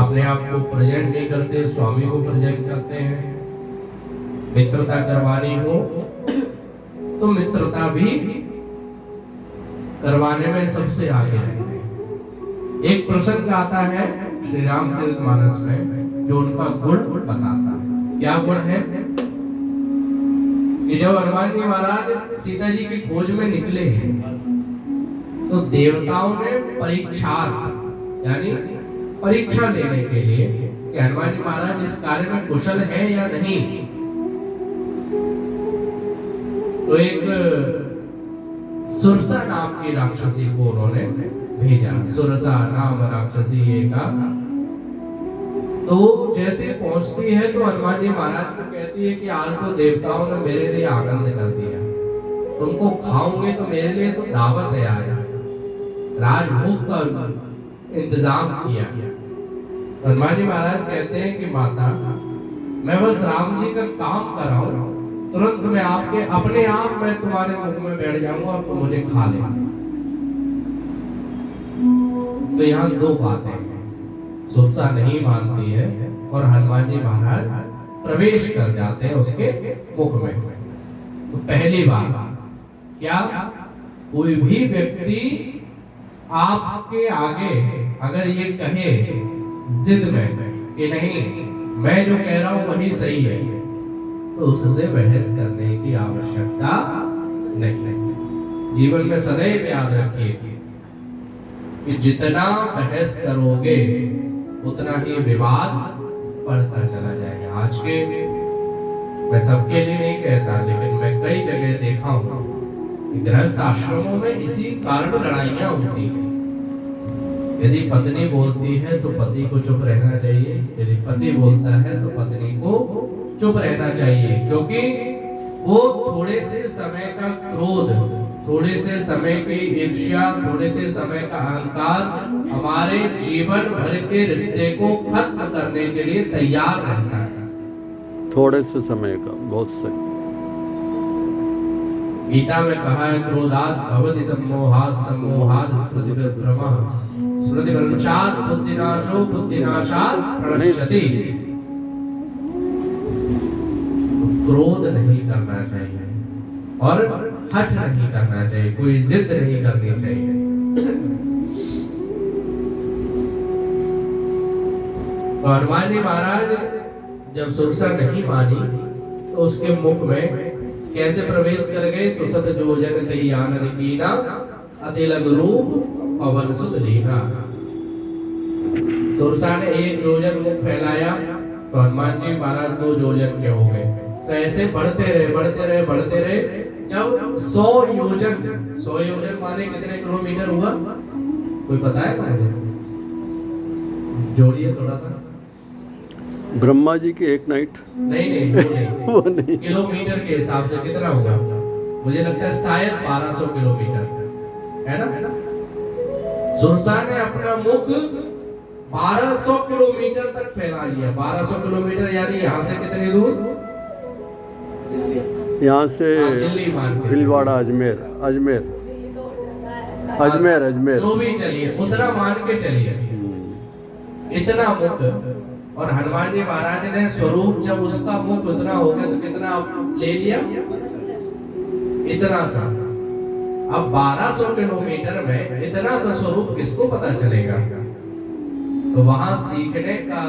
अपने आप को प्रेजेंट नहीं करते, स्वामी को प्रेजेंट करते हैं। मित्रता करवानी हो तो मित्रता भी करवाने में सबसे आगे रहते हैं। एक प्रसंग आता है श्री रामचरितमानस में जो उनका गुण बताता है। क्या गुण है कि जब हनुमान जी महाराज सीता जी की खोज में निकले हैं तो देवताओं ने यानी परीक्षा लेने के लिए कि हनुमान जी महाराज इस कार्य में कुशल है या नहीं, तो एक सुरसा नाम की राक्षसी को उन्होंने भेजा। सुरसा नाम राक्षसी का तो जैसे पहुंचती है तो हनुमान जी महाराज को कहती है कि आज तो देवताओं ने मेरे लिए आनंद कर दिया, तुमको खाऊंगे तो मेरे लिए तो दावत है आया, राजभोग का इंतजाम किया। हनुमान जी महाराज कहते हैं कि माता मैं बस राम जी का काम कर रहा हूं, तुरंत मैं आपके अपने आप मैं तुम्हारे मुख में बैठ जाऊंगा और तुम मुझे खा लेंगे। तो यहाँ दो बातें हैं, सुरसा नहीं मानती है और हनुमान जी महाराज प्रवेश कर जाते हैं उसके मुख में। तो पहली बात क्या, कोई भी व्यक्ति आपके आगे अगर ये कहे जिद में कि नहीं मैं जो कह रहा हूं वही सही है, तो उससे बहस करने की आवश्यकता नहीं। जीवन में सदैव याद रखिए कि जितना बहस करोगे उतना ही विवाद बढ़ता चला जाएगा। आज के मैं सबके लिए नहीं कहता, लेकिन मैं कई जगह देखा हूं कि गृहस्थ आश्रमों में इसी कारण लड़ाइयां होती हैं। यदि पत्नी बोलती है तो पति को चुप रहना चाहिए, यदि पति बोलता है तो पत्नी को चुप रहना चाहिए, क्योंकि वो थोड़े से समय का क्रोध, थोड़े से समय की ईर्ष्या, थोड़े से समय का अहंकार हमारे जीवन भर के रिश्ते को खत्म करने के लिए तैयार रहता है। थोड़े से समय का, बहुत सही। गीता में कहा है क्रोधात् भवति सम्मोहात्, सम्मोहात् स्मृतिभ्रमः, स्मृतिभ्रंशात् बुद्धिनाशो, बुद्धिनाशात् प्रणश्यति। क्रोध नहीं करना चाहिए और हठ नहीं करना चाहिए, कोई जिद नहीं करनी चाहिए। तो हनुमान जी महाराज जब सुरसा नहीं मानी तो उसके मुख में कैसे प्रवेश कर गए, तो सत जोजन तई आनन कीना, अतिलग रूप पवन सुत लीना। सुरसा ने एक जोजन मुख फैलाया तो हनुमान जी महाराज 2 जोजन के हो गए। तो ऐसे बढ़ते रहे। जब 100 योजन माने कितने किलोमीटर हुआ, कोई पता है मुझे? जोड़िए थोड़ा सा। ब्रह्मा जी की एक नाइट नहीं वो नहीं किलोमीटर के हिसाब से कितना होगा, मुझे लगता है शायद 1200 किलोमीटर है ना। सुरसा ने अपना मुख 1200 किलोमीटर तक फैला लिया। 1200 किलोमीटर यानी यहाँ से कितनी दूर, यहाँ से भीलवाड़ा, अजमेर जो भी चलिए उतना मान के चलिए, इतना मुख। और हनुमान जी महाराज ने स्वरूप जब उसका मुख उतना हो गया तो कितना ले लिया, इतना सा। अब 1200 किलोमीटर में इतना सा स्वरूप किसको पता चलेगा। तो वहां सीखने का,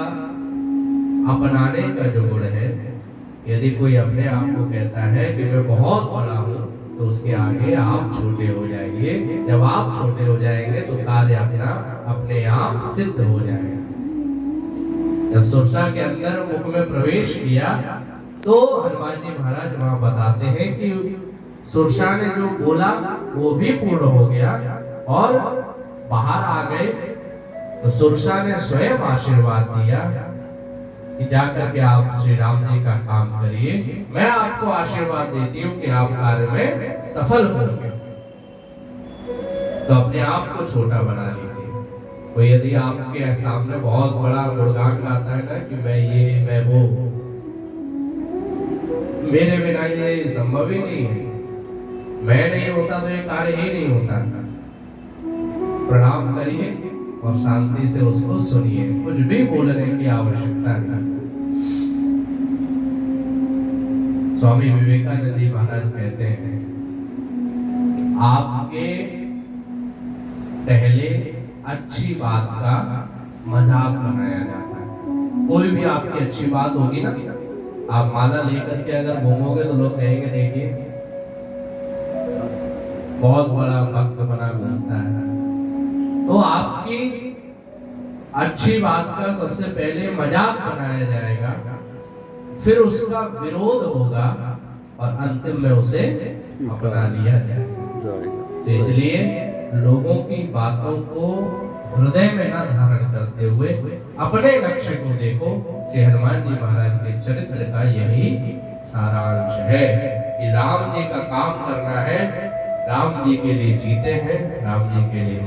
अपनाने का जो गुण है, यदि कोई अपने आप को कहता है कि मैं बहुत बड़ा हूं, तो उसके आगे आप छोटे हो जाएंगे। जब आप छोटे हो जाएंगे तो कार्य अपने आप सिद्ध हो जाएगा। जब सुरसा के अंदर मुख में प्रवेश किया तो हनुमान जी महाराज वहां बताते हैं कि सुरसा ने जो बोला वो भी पूर्ण हो गया और बाहर आ गए। तो सुरसा ने स्वयं आशीर्वाद दिया कि जाकर के आप श्री राम जी का काम करिए, मैं आपको आशीर्वाद देती हूँ कि आप कार्य में सफल होंगे। तो अपने आप को छोटा बना लीजिए। तो यदि आपके सामने बहुत बड़ा गुणगान गाता है ना कि मैं वो, मेरे बिना ये संभव ही नहीं है, मैं नहीं होता तो ये कार्य ही नहीं होता। प्रणाम करिए और शांति से उसको सुनिए, कुछ भी बोलने की आवश्यकता नहीं। स्वामी विवेकानंद जी महाराज कहते हैं आपके पहले अच्छी बात का मजाक बनाया जाता है। कोई भी आपकी अच्छी बात होगी ना, आप माला लेकर के अगर घूमोगे तो लोग कहेंगे देखिए बहुत बड़ा भक्त बना घूमता है। तो आपकी अच्छी बात का सबसे पहले मजाक बनाया जाएगा, फिर उसका विरोध होगा और अंतिम में उसे अपना लिया जाएगा। तो इसलिए लोगों की बातों को हृदय में न धारण करते हुए अपने लक्ष्य को देखो। श्री हनुमान जी महाराज के चरित्र का यही सारांश है कि राम जी का काम करना है, राम जी के लिए जीते हैं, राम जी के लिए